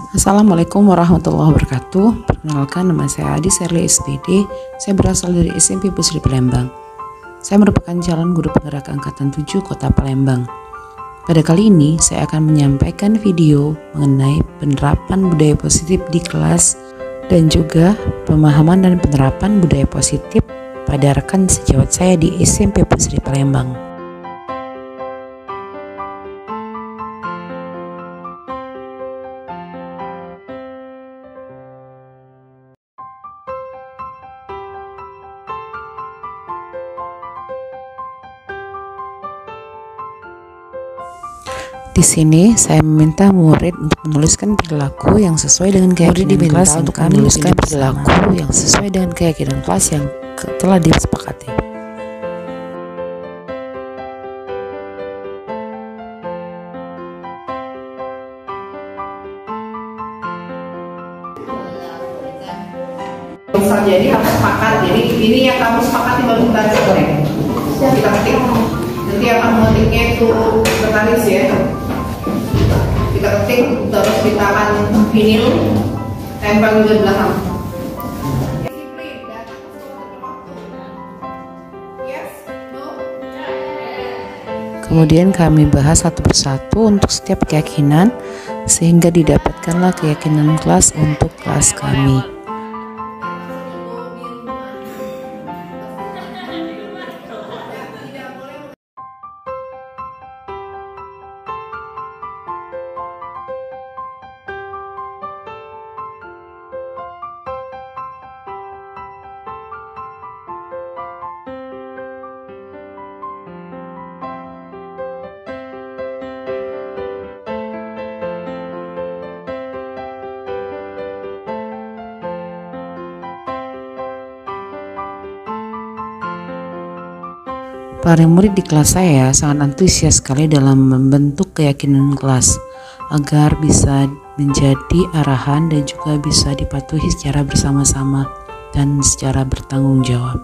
Assalamualaikum warahmatullahi wabarakatuh. Perkenalkan, nama saya Adi Serli SPD. Saya berasal dari SMP Pusri Palembang. Saya merupakan calon guru penggerak angkatan 7 Kota Palembang. Pada kali ini saya akan menyampaikan video mengenai penerapan budaya positif di kelas dan juga pemahaman dan penerapan budaya positif pada rekan sejawat saya di SMP Pusri Palembang. Di sini saya meminta murid untuk menuliskan perilaku yang sesuai dengan keyakinan kelas untuk menuliskan perilaku yang sesuai dengan keyakinan kelas yang telah disepakati. Misal jadi harus sepakat, jadi ini yang kamu sepakati baru kita ketik. Kita ketik. Nanti akan mengetiknya itu berbaris ya. Kita ketik, terus kita akan vinil, tempel juga di belakang. Kemudian kami bahas satu persatu untuk setiap keyakinan sehingga didapatkanlah keyakinan kelas untuk kelas kami. Para murid di kelas saya sangat antusias sekali dalam membentuk keyakinan kelas agar bisa menjadi arahan dan juga bisa dipatuhi secara bersama-sama dan secara bertanggung jawab.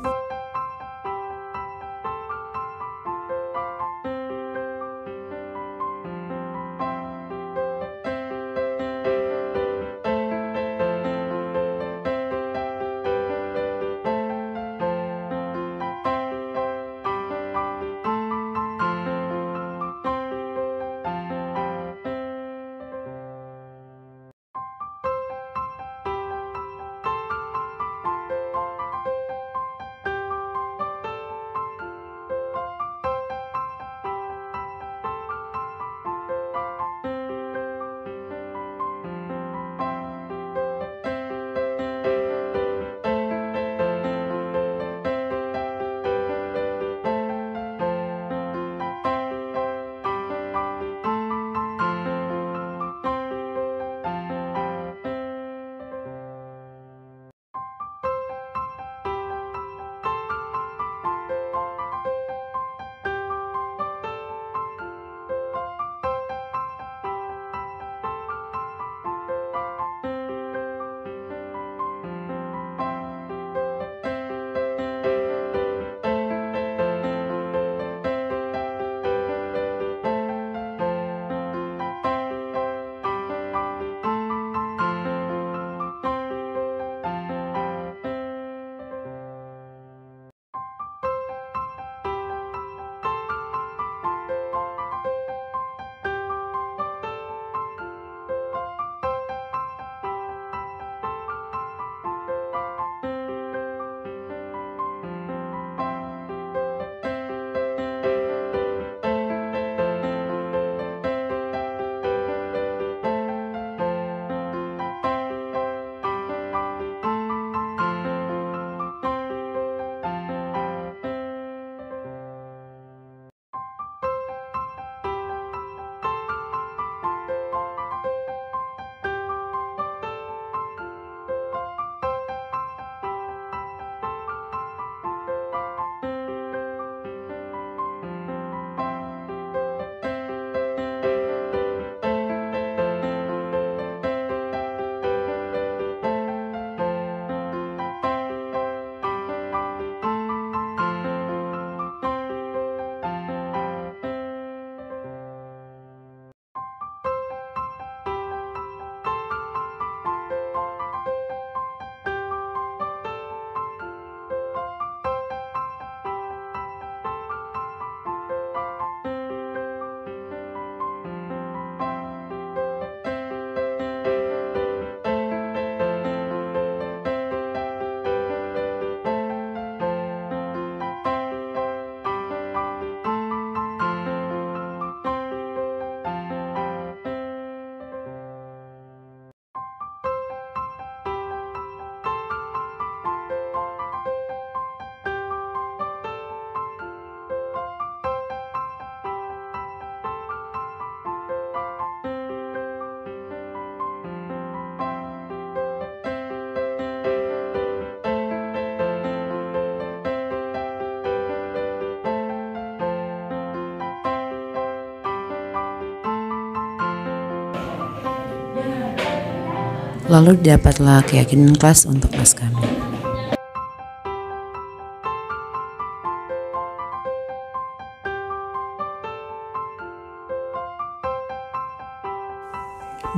Lalu didapatlah keyakinan kelas untuk kelas kami.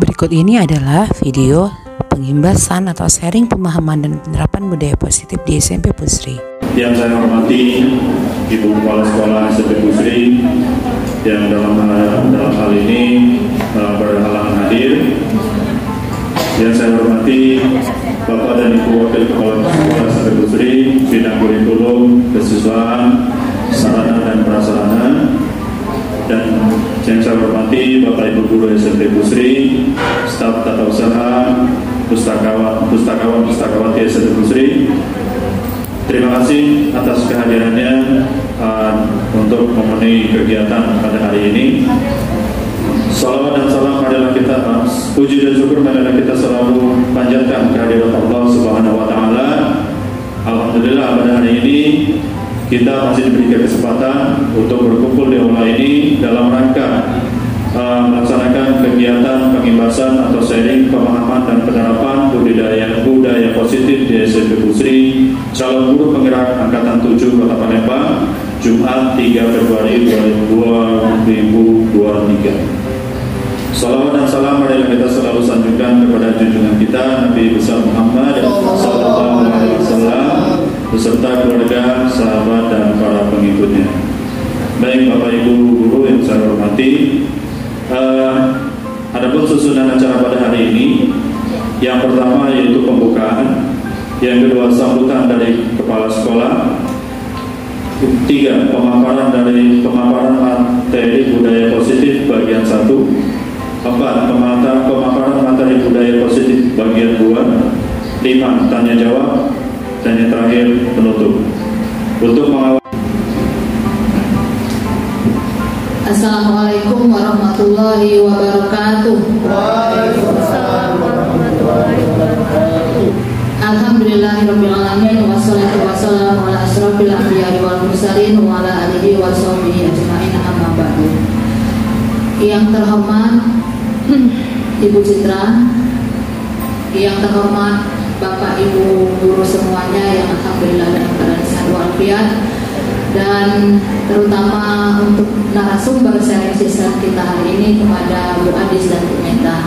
Berikut ini adalah video pengimbasan atau sharing pemahaman dan penerapan budaya positif di SMP Pusri. Yang saya hormati Ibu Kepala Sekolah SMP Pusri yang dalam hal ini berhalangan hadir. Yang saya hormati Bapak dan Ibu Wakil Kepala Sekolah SMP Pusri, bidang kurikulum, kesiswaan, sarana dan prasarana. Dan yang saya hormati Bapak Ibu Guru SMP Pusri, staf tata usaha, pustakawati SMP Pusri. Terima kasih atas kehadirannya untuk memenuhi kegiatan pada hari ini. Salawat dan salam adalah kita, puji dan syukur adalah kita selalu panjatkan kehadirat Allah Subhanahu wa Ta'ala. Alhamdulillah pada hari ini kita masih diberikan kesempatan untuk berkumpul di aula ini dalam rangka melaksanakan kegiatan pengimbasan atau sharing pemahaman dan penerapan budaya positif di SMP Pusri calon guru penggerak angkatan 7 Kota Palembang, Jumat 3 Februari 2023. Salawat dan salam marilah kita selalu sanjungkan kepada junjungan kita Nabi besar Muhammad sallallahu alaihi wasallam beserta keluarga, sahabat dan para pengikutnya. Baik Bapak Ibu guru yang saya hormati, adapun susunan acara pada hari ini, yang pertama yaitu pembukaan, yang kedua sambutan dari kepala sekolah, tiga pemaparan materi budaya positif bagian 1, 4 pemaparan materi budaya positif bagian 2, 5 tanya jawab, dan yang terakhir penutup. Untuk mengawal. Assalamualaikum warahmatullahi wabarakatuh. Waalaikumsalam warahmatullahi wabarakatuh. Alhamdulillahirabbil alamin wassalatu wassalamu ala asyrofil anbiya'i wal mursalin wa ala alihi wa sahbihi ajma'in amma ba'du. Yang terhormat Ibu Citra, yang terhormat Bapak Ibu guru semuanya yang alhamdulillah dalam keadaan sehat walafiat, dan terutama untuk narasumber sharing session kita hari ini kepada Bu Adis dan Bu Meta.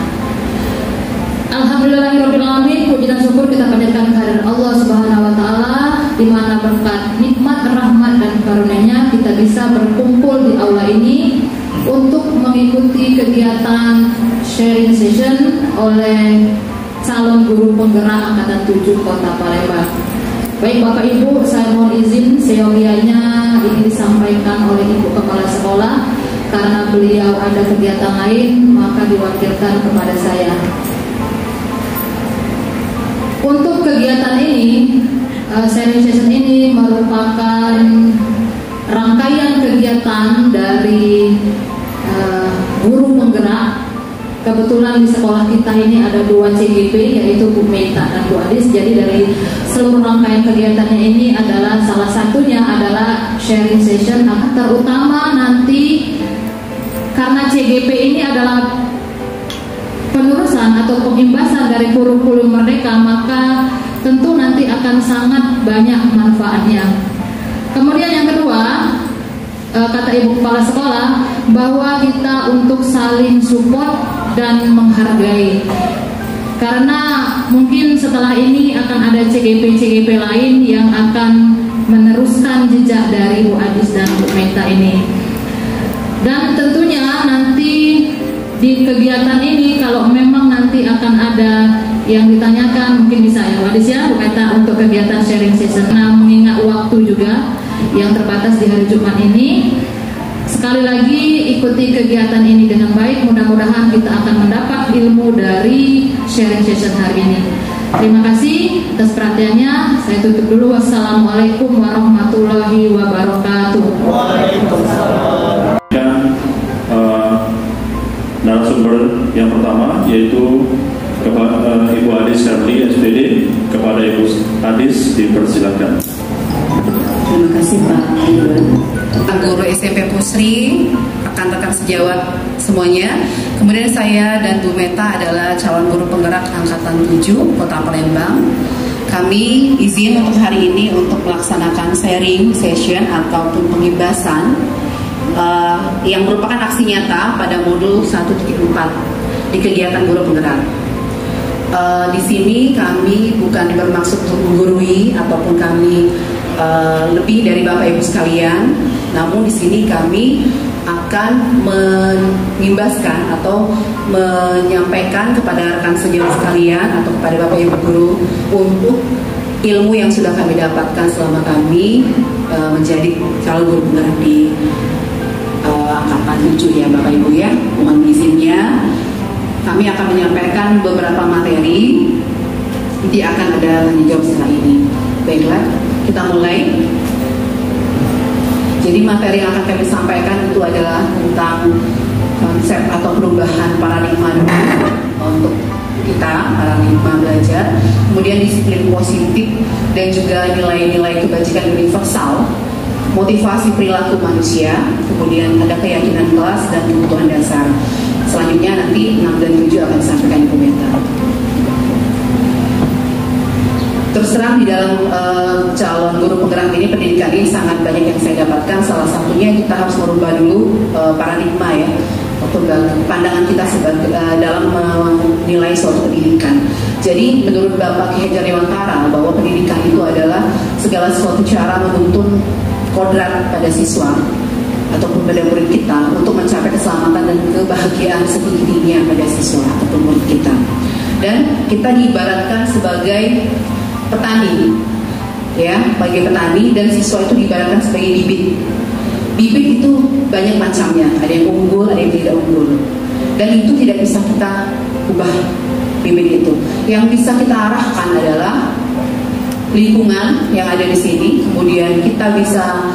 Alhamdulillahirobbilalamin, puji dan syukur kita panjatkan kehadirat Allah Subhanahu wa Ta'ala, di mana berkat nikmat, rahmat dan karunia-Nya kita bisa berkumpul di aula ini untuk mengikuti kegiatan sharing session oleh calon guru penggerak angkatan 7 Kota Palembang. Baik Bapak Ibu, saya mohon izin seyogianya ini disampaikan oleh Ibu Kepala Sekolah, karena beliau ada kegiatan lain maka diwakilkan kepada saya. Untuk kegiatan ini, sharing session ini merupakan rangkaian kegiatan dari guru penggerak. Kebetulan di sekolah kita ini ada 2 CGP, yaitu Bu Meta dan Bu Adis. Jadi dari seluruh rangkaian kegiatannya ini adalah salah satunya adalah sharing session. Nah, terutama nanti karena CGP ini adalah penerusan atau pengimbasan dari kurikulum Merdeka, maka tentu nanti akan sangat banyak manfaatnya. Kemudian yang kedua, kata Ibu Kepala Sekolah bahwa kita untuk saling support dan menghargai, karena mungkin setelah ini akan ada CGP lain yang akan meneruskan jejak dari Bu Adis dan Bu Meta ini. Dan tentunya nanti di kegiatan ini kalau memang nanti akan ada yang ditanyakan, mungkin bisa ya Bu Adis ya, Bu Meta, untuk kegiatan sharing session. Nah, mengingat waktu juga yang terbatas di hari Jumat ini, sekali lagi ikuti kegiatan ini dengan baik. Mudah-mudahan kita akan mendapat ilmu dari sharing session hari ini. Terima kasih atas perhatiannya. Saya tutup dulu. Wassalamualaikum warahmatullahi wabarakatuh. Waalaikumsalam. Narasumber yang pertama yaitu Ibu Adis Herli SPD. Kepada Ibu Adis dipersilakan. Terima kasih Pak Ridwan. Guru SMP Pusri, rekan-rekan sejawat semuanya. Kemudian saya dan Bu Meta adalah calon guru penggerak Angkatan 7 Kota Palembang. Kami izin untuk hari ini untuk melaksanakan sharing session ataupun pengibasan yang merupakan aksi nyata pada modul 1.4 di kegiatan guru penggerak. Di sini kami bukan bermaksud untuk menggurui ataupun kami lebih dari Bapak Ibu sekalian, namun di sini kami akan mengimbaskan atau menyampaikan kepada rekan sejawat sekalian atau kepada Bapak Ibu guru untuk ilmu yang sudah kami dapatkan selama kami menjadi calon guru penggerak di Angkatan 7 ya Bapak Ibu ya. Mohon izinnya kami akan menyampaikan beberapa materi, nanti akan ada tanya jawab setelah ini. Baiklah, kita mulai. Jadi materi yang akan kami sampaikan itu adalah tentang konsep atau perubahan paradigma untuk kita, paradigma belajar, kemudian disiplin positif dan juga nilai-nilai kebajikan universal, motivasi perilaku manusia, kemudian ada keyakinan kelas dan kebutuhan dasar. Selanjutnya nanti 6 dan 7 akan disampaikan di komentar. Terus terang di dalam calon guru penggerak ini, pendidikan ini sangat banyak yang saya dapatkan. Salah satunya kita harus merubah dulu paradigma ya, atau pandangan kita sebagai dalam menilai suatu pendidikan. Jadi menurut Bapak Ki Hajar Dewantara bahwa pendidikan itu adalah segala sesuatu cara menuntun kodrat pada siswa ataupun pada murid kita untuk mencapai keselamatan dan kebahagiaan setinggi-tingginya pada siswa ataupun murid kita. Dan kita diibaratkan sebagai petani, ya, sebagai petani, dan siswa itu diibaratkan sebagai bibit. Bibit itu banyak macamnya, ada yang unggul, ada yang tidak unggul, dan itu tidak bisa kita ubah bibit itu. Yang bisa kita arahkan adalah lingkungan yang ada di sini, kemudian kita bisa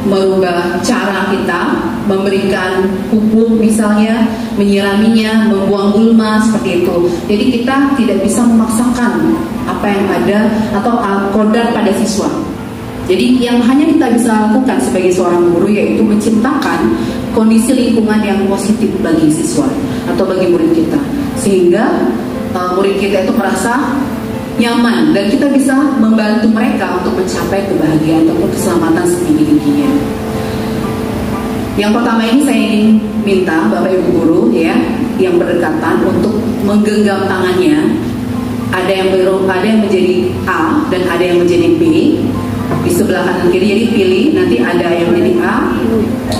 merubah cara kita memberikan pupuk misalnya, menyiraminya, membuang gulma seperti itu. Jadi kita tidak bisa memaksakan apa yang ada atau kodrat pada siswa. Jadi yang hanya kita bisa lakukan sebagai seorang guru yaitu menciptakan kondisi lingkungan yang positif bagi siswa atau bagi murid kita, sehingga murid kita itu merasa nyaman dan kita bisa membantu mereka untuk mencapai kebahagiaan ataupun keselamatan setinggi-tingginya. Yang pertama ini saya ingin minta Bapak Ibu guru ya yang berdekatan untuk menggenggam tangannya. Ada yang menjadi A dan ada yang menjadi B di sebelah kanan kiri. Jadi pilih, nanti ada yang menjadi A.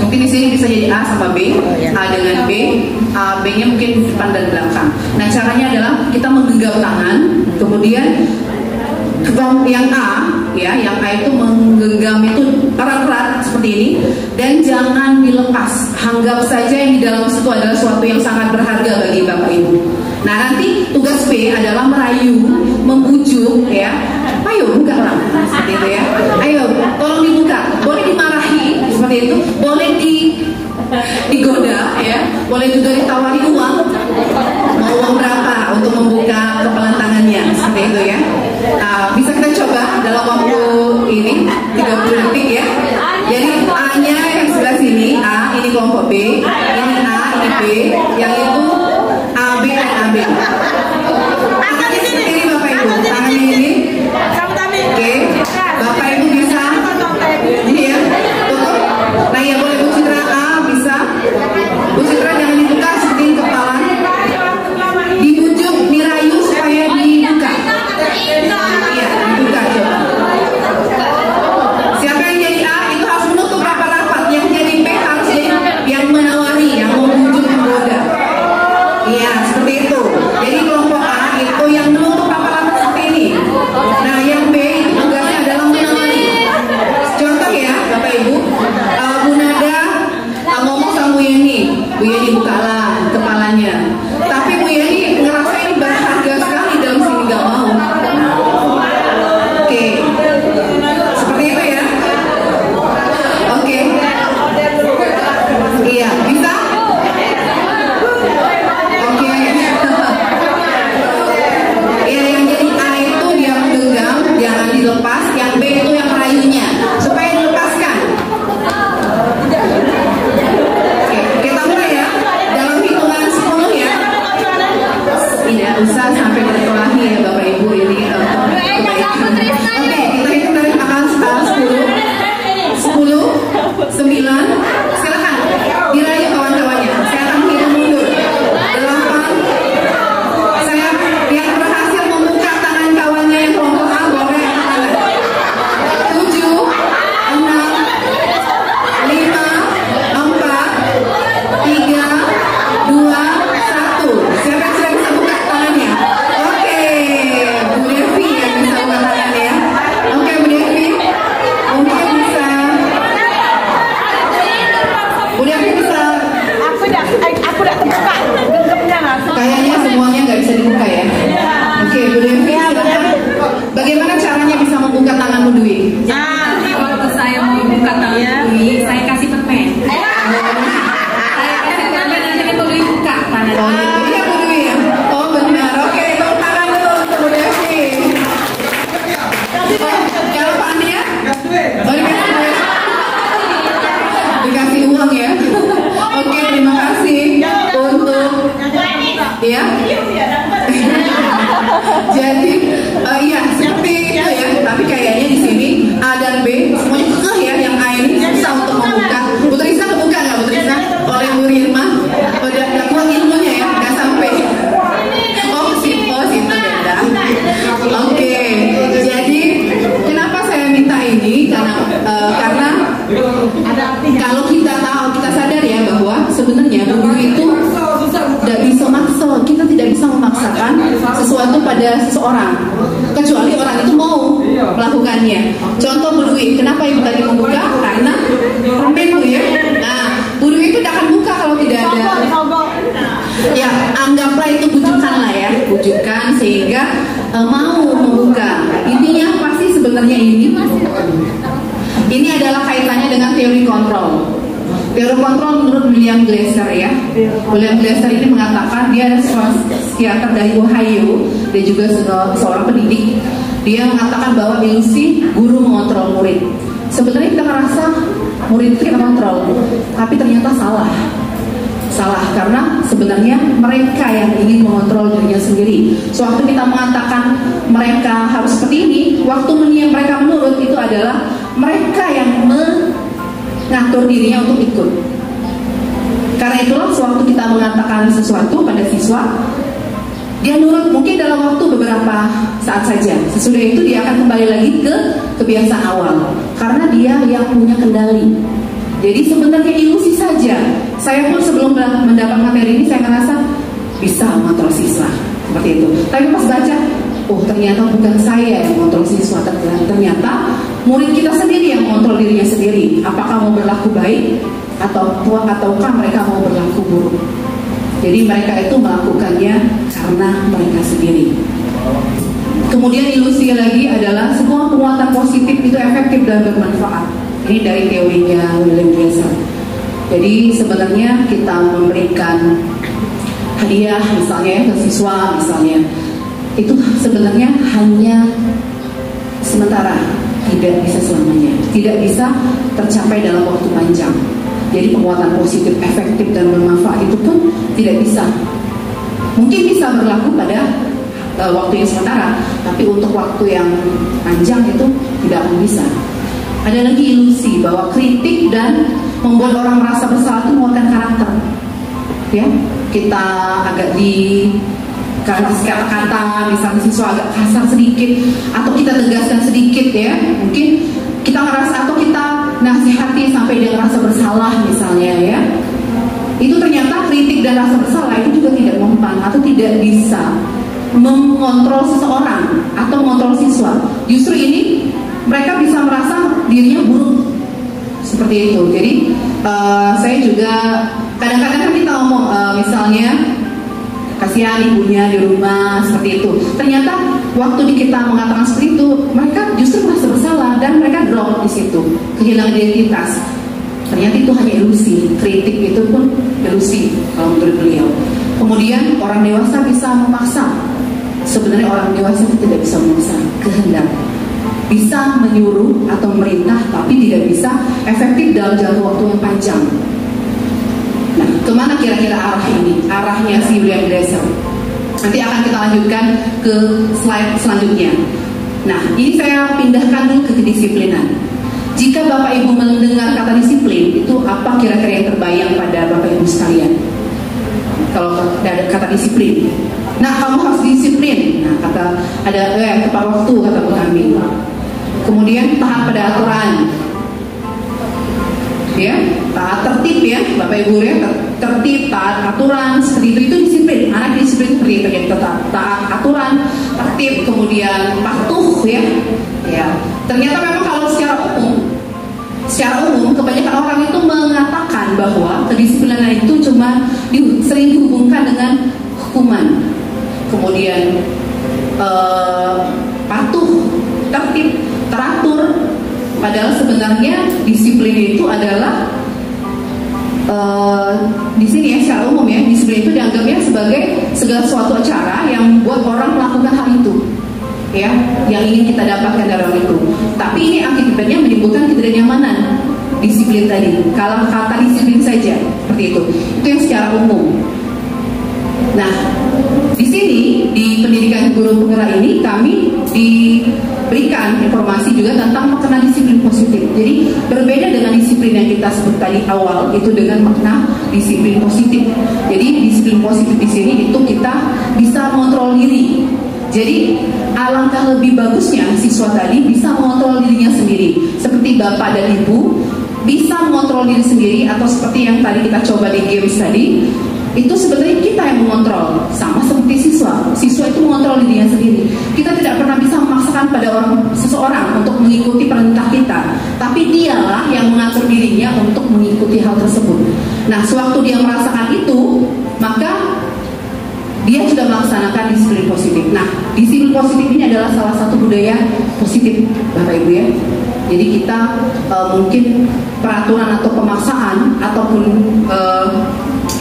Mungkin di sini bisa jadi A sama B, A dengan B, A B-nya mungkin depan dan belakang. Nah caranya adalah kita menggenggam tangan, kemudian yang A, ya, yang A itu menggenggam itu erat-erat seperti ini, dan jangan dilepas. Anggap saja yang di dalam situ adalah sesuatu yang sangat berharga bagi Bapak Ibu. Nah nanti tugas B adalah merayu, membujuk, ya. Ayo buka lah, seperti itu ya. Ayo, tolong dibuka. Boleh dimarahi seperti itu, boleh digoda, ya. Boleh juga ditawari uang. Mau uang berapa untuk membuka kepalan tangannya, seperti itu ya. Bisa kita coba dalam waktu ini 30 detik ya. Jadi A-nya yang sebelah sini, A ini kelompok B, ini A, ini B, yang itu A, B, dan A, B. Tangannya seperti ini Bapak Ibu, tangannya ini. Oke, Bapak Ibu bisa. Ini ya, tutup. Nah ya boleh Bu Citra A, bisa. Bu Citra jangan dibuka seperti kepala. Dibujuk, dirayu sesuatu pada seseorang kecuali orang itu mau melakukannya. Contoh Bu Dwi, kenapa Ibu tadi membuka? Karena permen Bu ya. Nah, Bu Dwi itu tidak akan buka kalau tidak ada. Ya, anggaplah itu bujukan lah ya, bujukan sehingga mau membuka. Intinya pasti sebenarnya ini adalah kaitannya dengan teori kontrol. Teori kontrol menurut William Glasser ya. William Glasser ini mengatakan, dia adalah seorang psikiater dari Ohio, dia juga seorang pendidik. Dia mengatakan bahwa ilusi guru mengontrol murid. Sebenarnya kita merasa murid kita kontrol, tapi ternyata salah karena sebenarnya mereka yang ingin mengontrol dirinya sendiri. Sewaktu kita mengatakan mereka harus seperti ini, waktu mereka menurut itu adalah mereka yang mengatur dirinya untuk ikut. Karena itulah sewaktu kita mengatakan sesuatu pada siswa, dia nurut mungkin dalam waktu beberapa saat saja. Sesudah itu dia akan kembali lagi ke kebiasaan awal karena dia yang punya kendali. Jadi sebenarnya ilusi saja. Saya pun sebelum mendapat materi ini saya merasa bisa mengontrol siswa seperti itu. Tapi pas baca, oh ternyata bukan saya yang mengontrol siswa, ternyata murid kita sendiri yang mengontrol dirinya sendiri. Apakah mau berlaku baik ataukah mereka mau berlaku buruk? Jadi mereka itu melakukannya karena mereka sendiri. Kemudian ilusi lagi adalah semua penguatan positif itu efektif dan bermanfaat. Ini dari teorinya William Glasser. Jadi sebenarnya kita memberikan hadiah misalnya ke siswa misalnya, itu sebenarnya hanya sementara, tidak bisa selamanya, tidak bisa tercapai dalam waktu panjang. Jadi penguatan positif, efektif dan bermanfaat itu pun tidak bisa. Mungkin bisa berlaku pada waktu yang sementara, tapi untuk waktu yang panjang itu tidak akan bisa. Ada lagi ilusi bahwa kritik dan membuat orang merasa bersalah itu menguatkan karakter. Ya, kita agak kata-kata, misalnya siswa agak kasar sedikit, atau kita tegaskan sedikit ya, mungkin kita merasa atau kita nasihati sampai dia merasa bersalah misalnya ya. Itu ternyata kritik dan rasa bersalah itu juga tidak mempan atau tidak bisa mengontrol seseorang atau mengontrol siswa. Justru ini mereka bisa merasa dirinya buruk seperti itu. Jadi saya juga kadang-kadang kita ngomong misalnya kasihan ibunya di rumah seperti itu. Ternyata waktu kita mengatakan seperti itu, mereka justru merasa bersalah dan mereka drop di situ, kehilangan identitas. Ternyata itu hanya ilusi. Kritik itu pun ilusi kalau menurut beliau. Kemudian orang dewasa bisa memaksa. Sebenarnya orang dewasa itu tidak bisa memaksa kehendak. Bisa menyuruh atau memerintah, tapi tidak bisa efektif dalam jangka waktu yang panjang. Nah, kemana kira-kira arah ini? Arahnya si William Glasser. Nanti akan kita lanjutkan ke slide selanjutnya. Nah, ini saya pindahkan dulu ke kedisiplinan. Jika Bapak Ibu mendengar kata disiplin, itu apa kira-kira yang terbayang pada Bapak Ibu sekalian? Kalau ada kata disiplin, nah kamu harus disiplin. Nah, ada tepat waktu kata Bu kami. Kemudian taat pada aturan, ya, taat tertib ya, Bapak Ibu ya, tertib, taat aturan, seperti itu disiplin. Anak disiplin seperti itu, jadi taat aturan, tertib, kemudian patuh ya. Ya, ternyata memang kalau secara umum kebanyakan orang itu mengatakan bahwa kedisiplinan itu cuma sering dihubungkan dengan hukuman, kemudian patuh, tertib, teratur. Padahal sebenarnya disiplin itu adalah di sini ya secara umum ya, disiplin itu dianggapnya sebagai segala suatu cara yang membuat orang melakukan hal itu ya, yang ingin kita dapatkan dari orang itu. Tapi ini akibatnya menimbulkan ketidaknyamanan. Disiplin tadi, kalau kata disiplin saja seperti itu yang secara umum. Nah, di sini di pendidikan guru penggerak ini kami diberikan informasi juga tentang makna disiplin positif. Jadi berbeda dengan disiplin yang kita sebut tadi awal, itu dengan makna disiplin positif. Jadi disiplin positif di sini itu kita bisa mengontrol diri. Jadi alangkah lebih bagusnya siswa tadi bisa mengontrol dirinya sendiri, seperti bapak dan ibu bisa mengontrol diri sendiri, atau seperti yang tadi kita coba di games tadi, itu sebenarnya kita yang mengontrol, sama seperti siswa. Siswa itu mengontrol dirinya sendiri. Kita tidak pernah bisa memaksakan pada seseorang untuk mengikuti perintah kita, tapi dialah yang mengatur dirinya untuk mengikuti hal tersebut. Nah, sewaktu dia merasakan itu, maka dia sudah melaksanakan disiplin positif. Nah, disiplin positif ini adalah salah satu budaya positif, Bapak Ibu ya. Jadi kita mungkin peraturan atau pemaksaan ataupun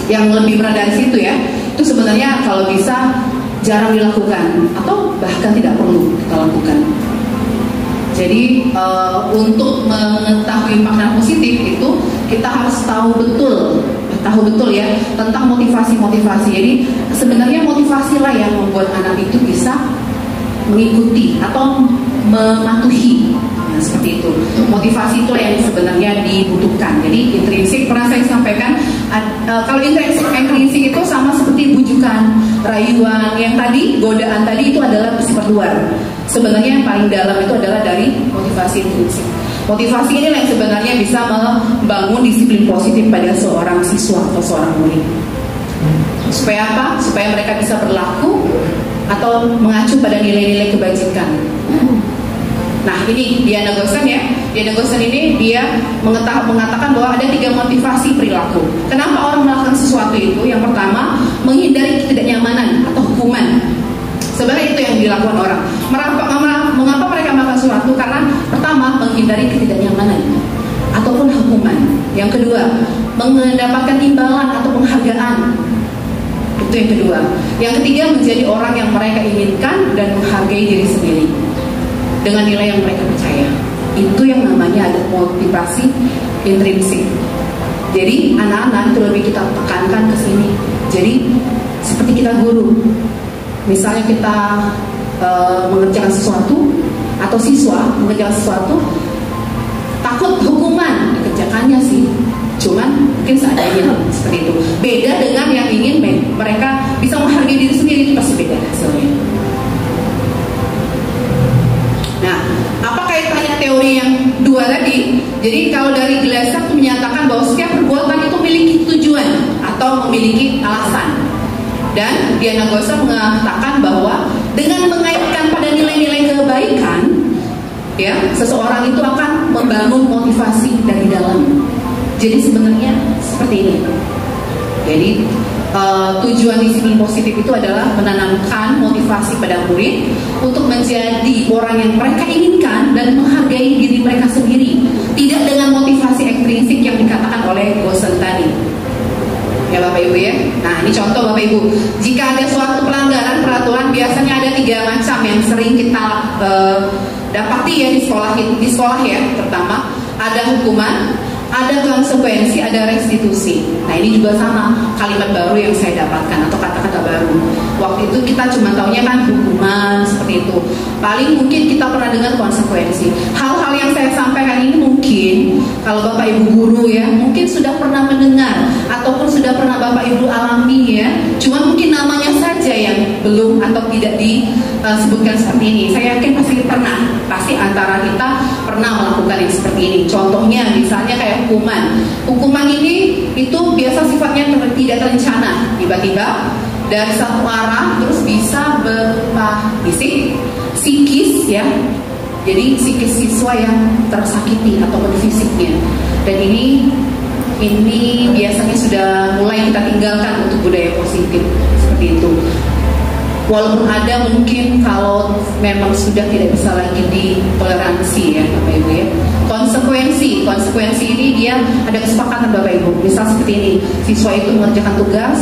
yang lebih berat dari situ ya, itu sebenarnya kalau bisa jarang dilakukan atau bahkan tidak perlu kita lakukan. Jadi untuk mengetahui makna positif itu kita harus tahu betul ya tentang motivasi-motivasi. Jadi sebenarnya motivasilah yang membuat anak itu bisa mengikuti atau mematuhi. Nah, seperti itu. Motivasi itu yang sebenarnya dibutuhkan. Jadi intrinsik pernah saya sampaikan, kalau intrinsik itu sama seperti bujukan, rayuan, yang tadi godaan tadi itu adalah bersifat luar. Sebenarnya yang paling dalam itu adalah dari motivasi intrinsik. Motivasi ini yang sebenarnya bisa membangun disiplin positif pada seorang siswa atau seorang murid. Supaya apa? Supaya mereka bisa berlaku atau mengacu pada nilai-nilai kebajikan. Nah, ini Diana Gosen ya. Diana Gosen ini dia mengatakan bahwa ada 3 motivasi perilaku. Kenapa orang melakukan sesuatu itu? Yang pertama, menghindari ketidaknyamanan atau hukuman. Sebenarnya itu yang dilakukan orang. Mengapa mereka melakukan sesuatu? Karena pertama, menghindari ketidaknyamanan ataupun hukuman. Yang kedua, mendapatkan imbalan atau penghargaan. Itu yang kedua. Yang ketiga, menjadi orang yang mereka inginkan dan menghargai diri sendiri dengan nilai yang mereka percaya. Itu yang namanya ada motivasi intrinsik. Jadi anak-anak itu lebih kita tekankan ke sini. Jadi seperti kita guru, misalnya kita mengerjakan sesuatu atau siswa mengerjakan sesuatu, takut hukuman, dikerjakannya sih, cuman mungkin seadanya seperti itu. Beda dengan yang ingin mereka bisa menghargai diri sendiri, itu pasti beda hasilnya. Nah, apa kaitannya teori yang 2 tadi? Jadi kalau dari Glasser itu menyatakan bahwa setiap perbuatan itu memiliki tujuan atau memiliki alasan. Dan Diana Gosen mengatakan bahwa dengan mengaitkan pada nilai-nilai kebaikan, ya, seseorang itu akan membangun motivasi dari dalam. Jadi sebenarnya seperti ini. Jadi tujuan disiplin positif itu adalah menanamkan motivasi pada murid untuk menjadi orang yang mereka inginkan dan menghargai diri mereka sendiri, tidak dengan motivasi ekstrinsik yang dikatakan oleh Gosen tadi. Ya Bapak Ibu ya. Nah, ini contoh Bapak Ibu. Jika ada suatu pelanggaran peraturan, biasanya ada 3 macam yang sering kita dapati ya di sekolah ya. Pertama, ada hukuman, ada konsekuensi, ada restitusi. Nah, ini juga sama kalimat baru yang saya dapatkan atau kata-kata baru. Waktu itu kita cuma taunya kan hukuman seperti itu. Paling mungkin kita pernah dengar konsekuensi. Hal-hal yang saya sampaikan ini mungkin kalau Bapak Ibu guru ya, mungkin sudah pernah mendengar ataupun sudah pernah Bapak Ibu alami ya. Cuma mungkin namanya saja yang belum atau tidak disebutkan seperti ini. Saya yakin pasti antara kita pernah melakukan yang seperti ini. Contohnya misalnya kayak hukuman. Hukuman ini itu biasa sifatnya tidak terencana, tiba-tiba dari satu arah terus bisa berupa psikis ya. Jadi psikis siswa yang tersakiti ataupun fisiknya. Dan ini biasanya sudah mulai kita tinggalkan untuk budaya positif seperti itu. Walaupun ada mungkin kalau memang sudah tidak bisa lagi ditoleransi ya Bapak Ibu ya. Konsekuensi ini dia ada kesepakatan Bapak Ibu. Misal seperti ini, siswa itu mengerjakan tugas,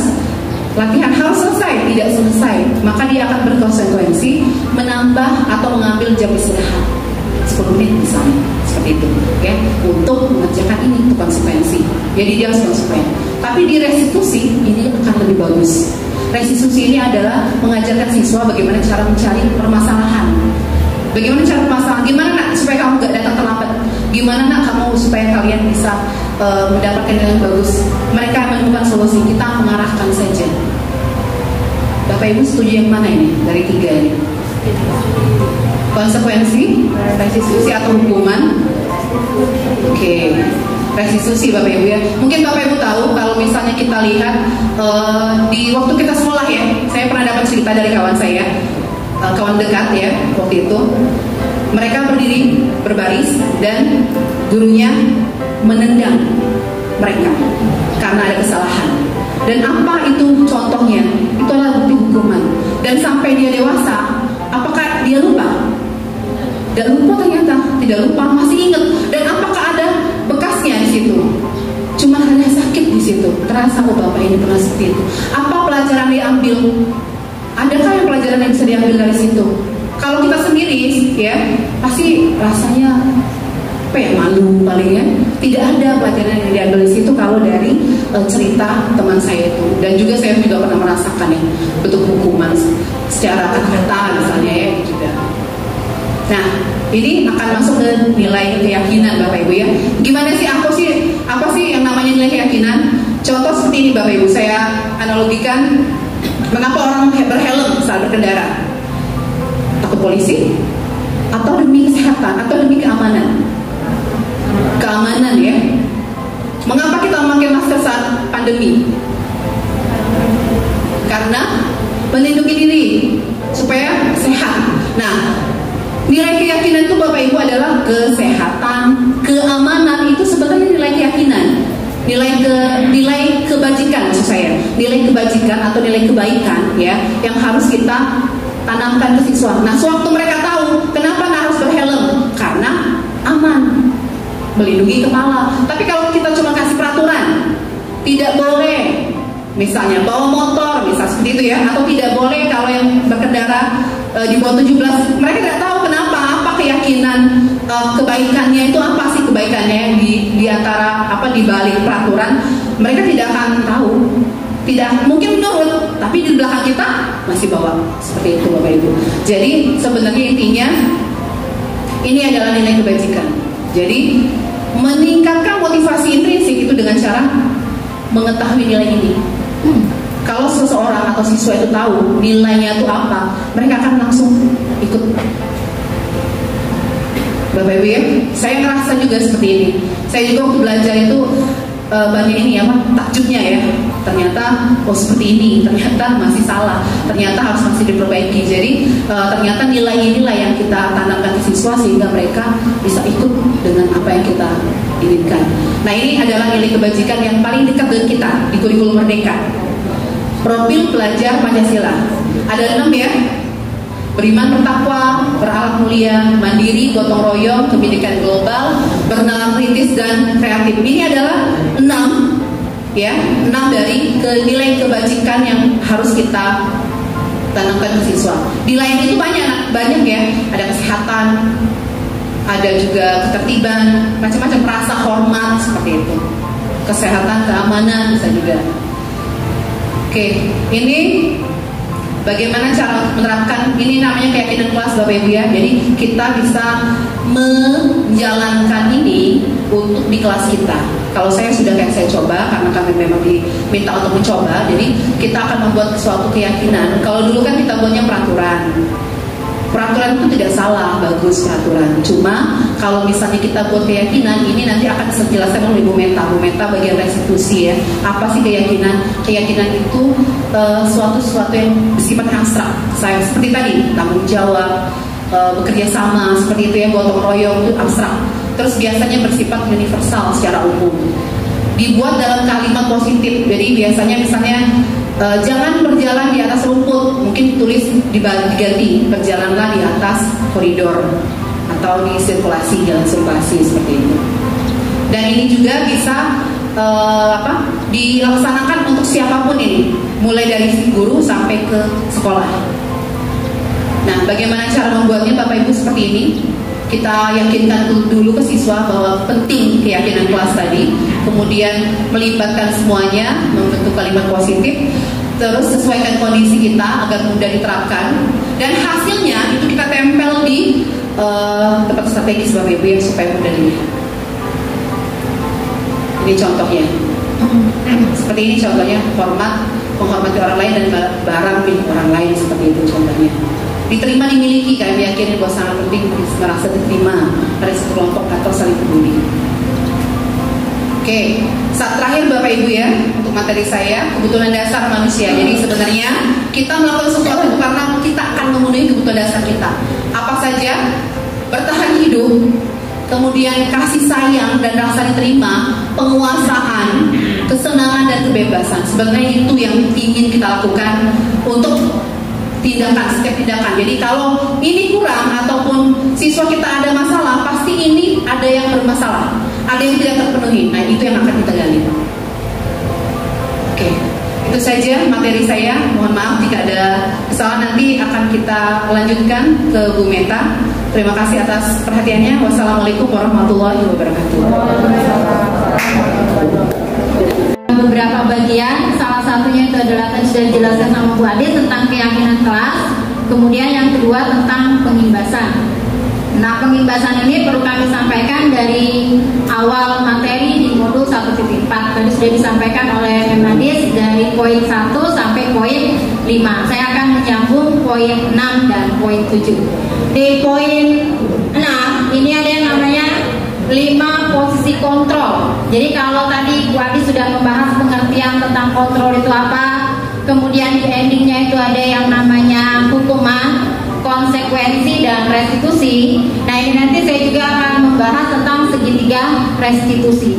latihan harus selesai, tidak selesai, maka dia akan berkonsekuensi menambah atau mengambil jam istirahat 10 menit misalnya, seperti itu ya, untuk mengerjakan ini. Itu konsekuensi. Jadi dia harus konsekuen. Tapi di restitusi ini akan lebih bagus. Restitusi ini adalah mengajarkan siswa bagaimana cara mencari permasalahan. Bagaimana cara permasalahan? Gimana nak supaya kamu gak datang terlambat? Gimana nak kamu supaya kalian bisa mendapatkan nilai yang bagus? Mereka menemukan solusi. Kita mengarahkan saja. Bapak Ibu setuju yang mana ini dari 3 ini? Konsekuensi, restitusi atau hukuman? Oke. restitusi Bapak Ibu ya. Mungkin Bapak Ibu tahu kalau misalnya kita lihat di waktu kita sekolah ya, saya pernah dapat cerita dari kawan saya, kawan dekat ya waktu itu. Mereka berdiri berbaris dan gurunya menendang mereka karena ada kesalahan. Dan apa itu contohnya? Itu adalah bukti hukuman. Dan sampai dia dewasa, apakah dia lupa? Tidak lupa ternyata, tidak lupa, masih ingat. Dan apakah ada bekasnya di situ? Cuma hanya sakit di situ. Terasa kok Bapak ini pernah seperti itu. Apa pelajaran diambil? Adakah yang pelajaran yang bisa diambil dari situ? Kalau kita sendiri, ya pasti rasanya apa ya, malu paling ya. Tidak ada pelajaran yang diambil di situ kalau dari cerita teman saya itu. Dan juga saya juga pernah merasakan ya bentuk hukuman secara kata misalnya ya juga. Nah, ini akan masuk ke nilai keyakinan Bapak Ibu ya. Gimana sih apa sih yang namanya nilai keyakinan? Contoh seperti ini Bapak Ibu, saya analogikan mengapa orang berhelm saat berkendara? Takut polisi? Atau demi kesehatan? Atau demi keamanan? Keamanan ya. Mengapa kita memakai masker saat pandemi? Karena melindungi diri supaya sehat. Nah, nilai keyakinan itu Bapak Ibu adalah kesehatan, keamanan, itu sebenarnya nilai keyakinan. Nilai kebajikan maksud saya. Nilai kebajikan atau nilai kebaikan ya yang harus kita tanamkan ke siswa. Nah, sewaktu mereka tahu kenapa harus berhelm, karena aman, melindungi kepala. Tapi kalau kita cuma kasih peraturan, tidak boleh misalnya bawa motor, misal seperti itu ya, atau tidak boleh kalau yang berkendara di bawah 17, mereka tidak tahu kenapa, apa keyakinan kebaikannya itu, apa sih kebaikannya di antara apa di balik peraturan, mereka tidak akan tahu. Tidak mungkin menurut, tapi di belakang kita masih bawa seperti itu Bapak Ibu. Jadi sebenarnya intinya ini adalah nilai kebajikan. Jadi meningkatkan motivasi intrinsik itu dengan cara mengetahui nilai ini. Kalau seseorang atau siswa itu tahu nilainya itu apa, mereka akan langsung ikut. Bapak Ibu ya, saya ngerasa juga seperti ini. Saya juga waktu belajar itu banyak ini apa takjubnya ya. Ternyata seperti ini, ternyata masih salah, ternyata harus masih diperbaiki. Jadi ternyata nilai-nilai yang kita tanamkan ke siswa sehingga mereka bisa ikut dengan apa yang kita inginkan. Nah, ini adalah nilai kebajikan yang paling dekat dengan kita di kurikulum Merdeka. Profil pelajar Pancasila ada 6 ya. Beriman, bertakwa, berakhlak mulia, mandiri, gotong royong, kebinekaan global, bernalar kritis dan kreatif. Ini adalah 6 ya, 6 dari nilai kebajikan yang harus kita tanamkan ke siswa. Di lain itu banyak ya, ada kesehatan, ada juga ketertiban, macam-macam, rasa hormat seperti itu. Kesehatan, keamanan bisa juga. Oke, ini bagaimana cara menerapkan, ini namanya keyakinan kelas Bapak Ibu ya. Jadi kita bisa menjalankan ini untuk di kelas kita. Kalau saya sudah kayak saya coba, karena kami memang diminta untuk mencoba, jadi kita akan membuat suatu keyakinan. Kalau dulu kan kita buatnya peraturan. Peraturan itu tidak salah, bagus peraturan. Cuma kalau misalnya kita buat keyakinan, ini nanti akan dijelaskan oleh Bu Meta. Bu Meta bagian restitusi ya. Apa sih keyakinan? Keyakinan itu sesuatu yang bersifat abstrak. Saya seperti tadi, tanggung jawab, bekerja sama, seperti itu ya, gotong royong, itu abstrak. Terus biasanya bersifat universal secara umum. Dibuat dalam kalimat positif. Jadi biasanya misalnya jangan berjalan di atas rumput, mungkin ditulis diganti berjalanlah di atas koridor atau di jalan sirkulasi seperti itu. Dan ini juga bisa dilaksanakan untuk siapapun ini, mulai dari guru sampai ke sekolah. Nah, bagaimana cara membuatnya Bapak Ibu seperti ini? Kita yakinkan dulu ke siswa bahwa penting keyakinan kelas tadi, kemudian melibatkan semuanya, membentuk kalimat positif, terus sesuaikan kondisi kita agar mudah diterapkan, dan hasilnya itu kita tempel di tempat strategis Bapak Ibu yang supaya mudah dilihat. Ini contohnya, seperti ini contohnya, menghormati orang lain dan barang milik orang lain, seperti itu contohnya. Diterima, dimiliki, kami yakin bahwa sangat penting merasa diterima pada satu kelompok atau saling peduli. Oke, saat terakhir Bapak Ibu ya, untuk materi saya, kebutuhan dasar manusia. Jadi sebenarnya kita melakukan sesuatu karena kita akan memenuhi kebutuhan dasar kita. Apa saja? Bertahan hidup, kemudian kasih sayang dan rasa diterima, penguasaan, kesenangan dan kebebasan. Sebenarnya itu yang ingin kita lakukan untuk setiap tindakan. Jadi kalau ini kurang ataupun siswa kita ada masalah, pasti ini ada yang bermasalah, ada yang tidak terpenuhi. Nah, itu yang akan kita gali. Oke, itu saja materi saya. Mohon maaf jika ada kesalahan, nanti akan kita lanjutkan ke Bu Meta. Terima kasih atas perhatiannya. Wassalamualaikum warahmatullahi wabarakatuh. Beberapa bagian, salah satunya itu adalah tadi sudah dijelaskan sama Bu Ade tentang keyakinan kelas. Kemudian yang kedua tentang pengimbasan. Nah, pengimbasan ini perlu kami sampaikan dari awal materi di modul 1.4. Tadi sudah disampaikan oleh Menadis dari poin 1 sampai poin 5. Saya akan menyambung poin 6 dan poin 7. Di poin 6 ini ada yang namanya 5 posisi kontrol. Jadi kalau tadi Bu Adi sudah membahas pengertian tentang kontrol itu apa, kemudian di endingnya itu ada yang namanya hukuman, konsekuensi, dan restitusi. Nah, ini nanti saya juga akan membahas tentang segitiga restitusi.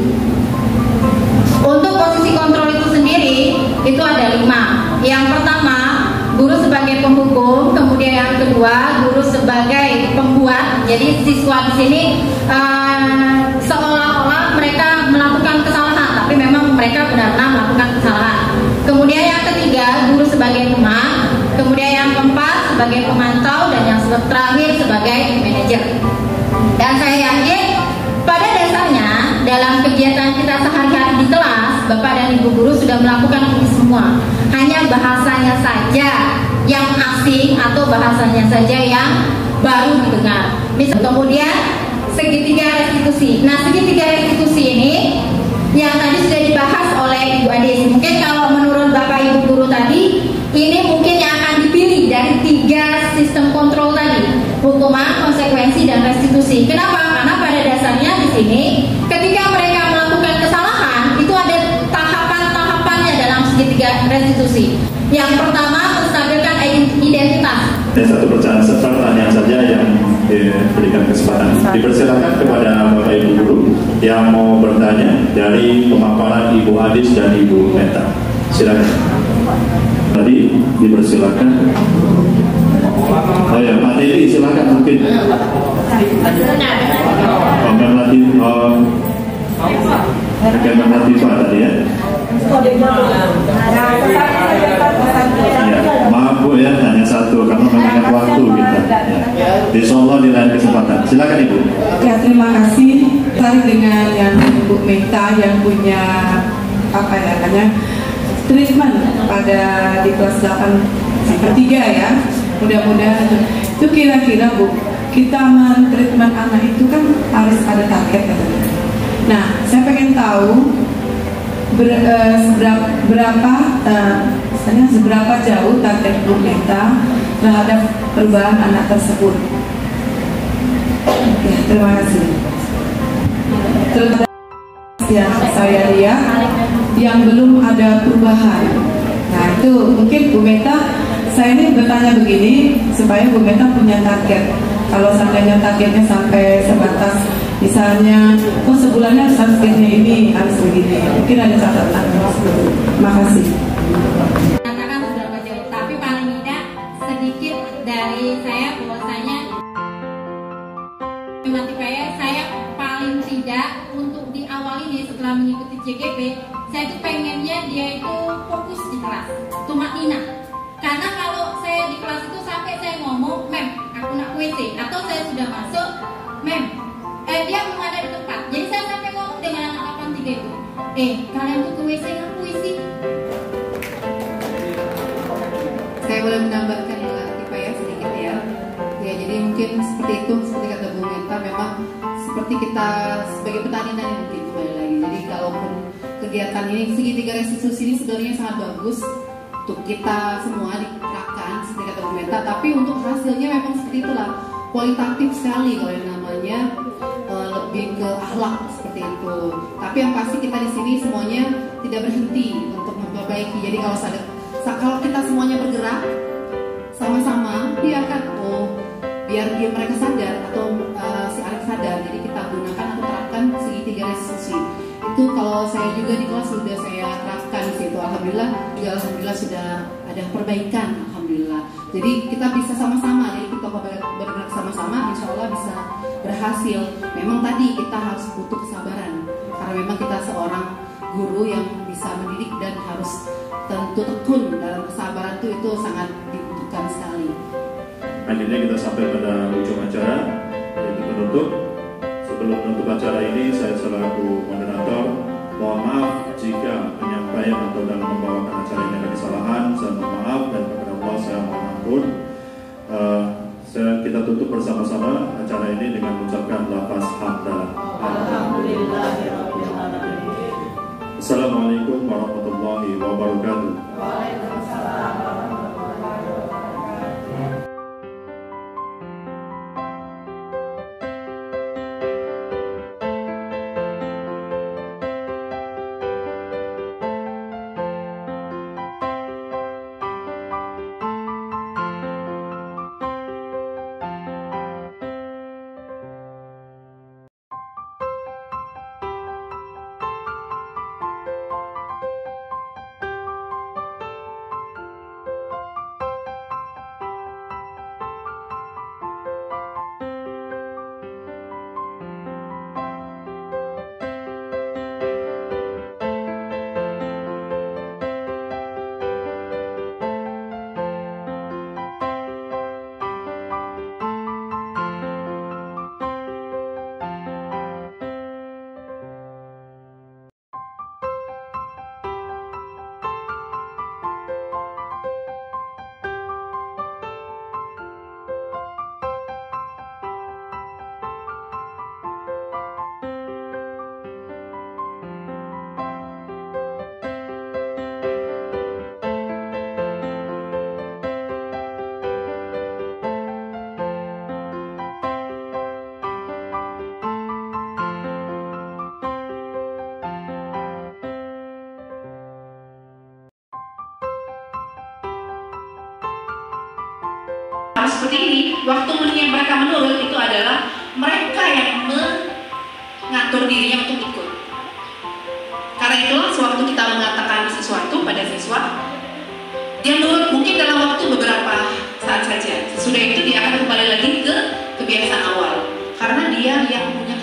Untuk posisi kontrol itu sendiri itu ada 5. Yang pertama, guru sebagai penghukum, kemudian yang kedua guru sebagai pembuat. Jadi siswa di sini seolah-olah mereka melakukan kesalahan, tapi memang mereka benar-benar melakukan kesalahan. Kemudian yang ketiga guru sebagai pemaaf, kemudian yang keempat sebagai pemantau, dan yang terakhir sebagai manajer. Dan saya yakin pada dasarnya dalam kegiatan kita sehari-hari di kelas, Bapak dan Ibu guru sudah melakukan ini semua. Hanya bahasanya saja yang asing atau bahasanya saja yang baru didengar. Kemudian segitiga restitusi. Nah, segitiga restitusi ini yang tadi sudah dibahas oleh Ibu Ade. Mungkin kalau menurut Bapak Ibu guru tadi, ini mungkin yang akan dipilih dari 3 sistem kontrol tadi: hukuman, konsekuensi, dan restitusi. Kenapa? Karena pada dasarnya di sini ketika mereka melakukan kesalahan itu ada tahapan-tahapannya dalam segitiga restitusi. Yang pertama, menstabilkan identitas. Satu pertanyaan saja yang diberikan kesempatan. Dipersilakan kepada Bapak Ibu guru yang mau bertanya dari pemaparan Ibu Adis dan Ibu Meta. Silakan. Tadi dipersilakan. Oh ya, Pak Tiri silakan mungkin. Pak tadi ya. Ya, maaf Bu ya, hanya satu karena mengingat waktu kita. Ya. Insyaallah di lain kesempatan. Silakan Ibu. Ya, terima kasih. Tarik dengan yang Bu Meta yang punya treatment pada di kelas 8 3 ya. Mudah-mudahan itu kira-kira Bu, kita men-treatment anak itu kan harus ada target katanya. Nah, saya pengen tahu seberapa jauh target Bu Meta terhadap perubahan anak tersebut. Ya, terima kasih. Terus yang saya lihat yang belum ada perubahan. Nah, itu mungkin Bu Meta, saya ini bertanya begini supaya Bu Meta punya target. Kalau seandainya targetnya sampai sebatas misalnya, sebulannya harus ini harus begini, mungkin ada catatan. Terima kasih. Katakan seberapa jauh, tapi paling tidak sedikit dari saya bahwasanya matematika saya paling tidak untuk di awal ini setelah mengikuti JGP, saya tuh pengennya dia itu fokus di kelas, tumaknina. Karena kalau saya di kelas itu sampai saya ngomong, "Mem, aku nak WC," atau saya sudah masuk, "Mem, dia belum ada di tempat." Jadi saya sampai ngomong dengan anak 83 itu, "Kalian tuh ke WC ngaku isi." Saya boleh menambahkan ya sedikit ya. Ya, jadi mungkin seperti itu, seperti kata Bu Meta, memang seperti kita sebagai petani dan mungkin kembali lagi. Jadi kalaupun kegiatan ini segitiga restitusi ini sebenarnya sangat bagus untuk kita semua diterapkan seperti kata Bu Meta, tapi untuk hasilnya memang seperti itulah. kualitatif sekali kalau yang namanya lebih ke akhlak seperti itu. Tapi yang pasti kita di sini semuanya tidak berhenti untuk memperbaiki. Jadi kalau kita semuanya bergerak sama-sama, dia akan biar mereka sadar atau si anak sadar. Jadi kita gunakan atau terapkan segitiga restitusi. Itu kalau saya juga di kelas sudah saya terapkan di situ. Alhamdulillah sudah ada perbaikan. Alhamdulillah. Jadi kita bisa sama-sama. Jadi kita bergerak sama-sama, insya Allah bisa berhasil. Memang tadi kita harus butuh kesabaran. Karena memang kita seorang guru yang bisa mendidik dan harus tentu tekun dalam kesabaran itu sangat dibutuhkan sekali. Akhirnya kita sampai pada ujung acara, yaitu penutup. Sebelum menutup acara ini, saya selaku moderator mohon maaf jika penyampaian atau dalam membawakan acara ini ada kesalahan. Saya mohon maaf dan kepada Allah saya mohon ampun. Kita tutup bersama-sama acara ini dengan mengucapkan lafaz hamdalah. Assalamualaikum warahmatullahi wabarakatuh. Seperti ini, waktu mereka menurut itu adalah mereka yang mengatur dirinya untuk ikut. Karena itulah sewaktu kita mengatakan sesuatu pada siswa, dia menurut mungkin dalam waktu beberapa saat saja. Sesudah itu dia akan kembali lagi ke kebiasaan awal. Karena dia yang punya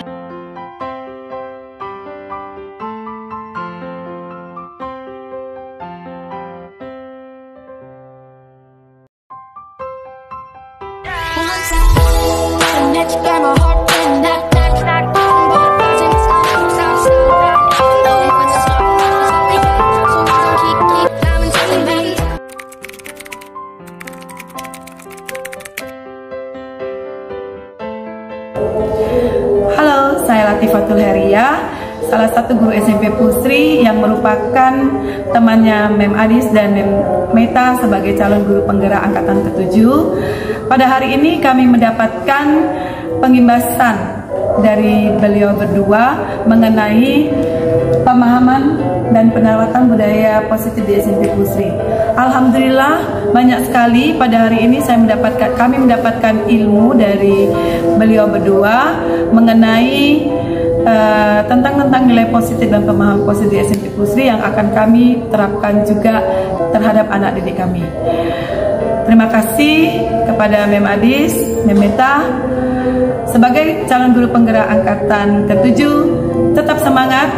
Halo, saya Latifatul Heria, salah satu guru SMP Pusri yang merupakan temannya Mem Adis dan Mem Meta sebagai calon guru penggerak angkatan ke-7. Pada hari ini kami mendapatkan pengimbasan dari beliau berdua mengenai pemahaman dan penerapan budaya positif di SMP Pusri. Alhamdulillah banyak sekali pada hari ini kami mendapatkan ilmu dari beliau berdua mengenai tentang nilai positif dan pemahaman positif di SMP Pusri yang akan kami terapkan juga terhadap anak didik kami. Terima kasih kepada Mem Adis, Mem Meta sebagai calon guru penggerak angkatan ke-7. Tetap semangat,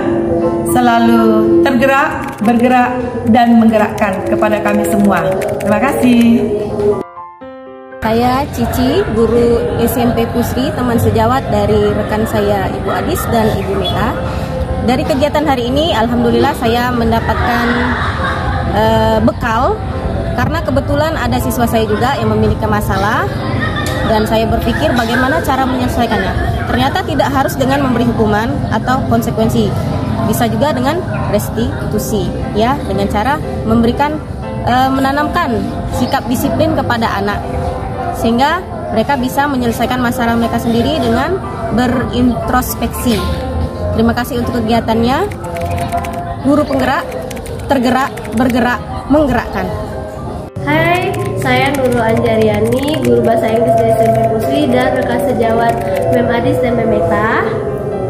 selalu tergerak, bergerak, dan menggerakkan kepada kami semua. Terima kasih. Saya Cici, guru SMP Pusri, teman sejawat dari rekan saya Ibu Adis dan Ibu Meta. Dari kegiatan hari ini, alhamdulillah saya mendapatkan bekal karena kebetulan ada siswa saya juga yang memiliki masalah dan saya berpikir bagaimana cara menyelesaikannya. Ternyata tidak harus dengan memberi hukuman atau konsekuensi, bisa juga dengan restitusi, ya, dengan cara memberikan menanamkan sikap disiplin kepada anak sehingga mereka bisa menyelesaikan masalah mereka sendiri dengan berintrospeksi. Terima kasih untuk kegiatannya. Guru penggerak, tergerak, bergerak, menggerakkan. Hai, saya Nurul Anjariani, guru bahasa Inggris di SMP Pusri dan rekan sejawat Mem Adis dan Mem Meta.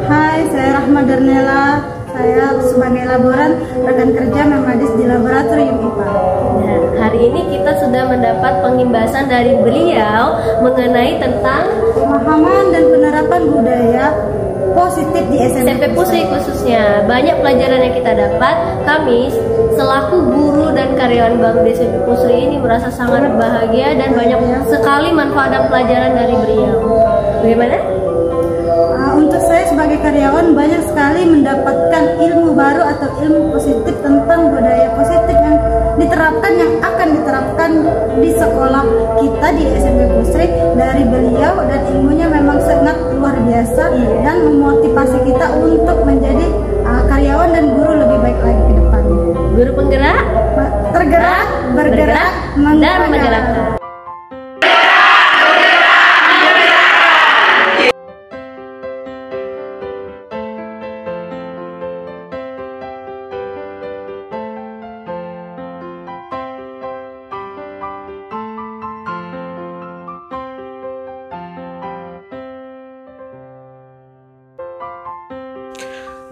Hai, saya Rahma Darnela, saya sebagai laboran rekan kerja Mem Adis di Laboratorium IPA. Nah, hari ini kita sudah mendapat pengimbasan dari beliau mengenai tentang pemahaman dan penerapan budaya positif di SMP Pusri khususnya. Banyak pelajaran yang kita dapat. Kami selaku guru dan karyawan baru di SMP Pusri ini merasa sangat bahagia dan banyak sekali manfaat dan pelajaran dari beliau. Bagaimana? Untuk saya sebagai karyawan banyak sekali mendapatkan ilmu baru atau ilmu positif tentang budaya positif yang diterapkan, yang akan diterapkan di sekolah kita di SMP Pusri dari beliau, dan ilmunya memang sangat luar biasa dan memotivasi kita untuk menjadi karyawan dan guru lebih baik lagi ke depannya. Guru penggerak, tergerak, bergerak, dan menggerakkan.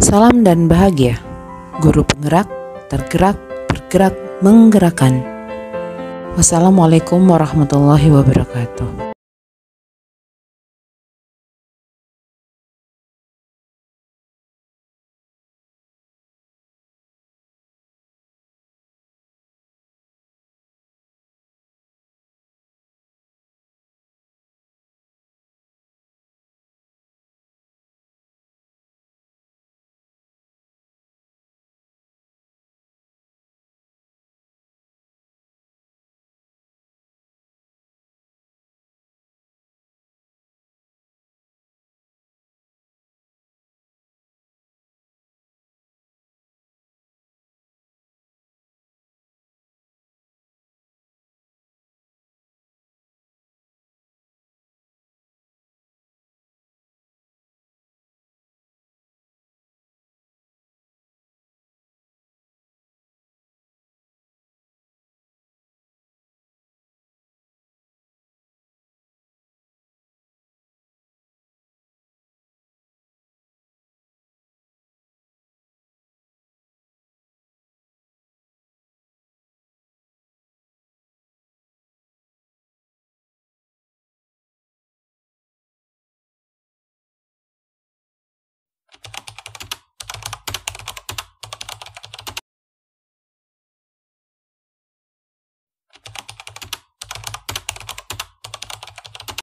Salam dan bahagia. Guru penggerak, tergerak, bergerak, menggerakkan. Wassalamualaikum warahmatullahi wabarakatuh.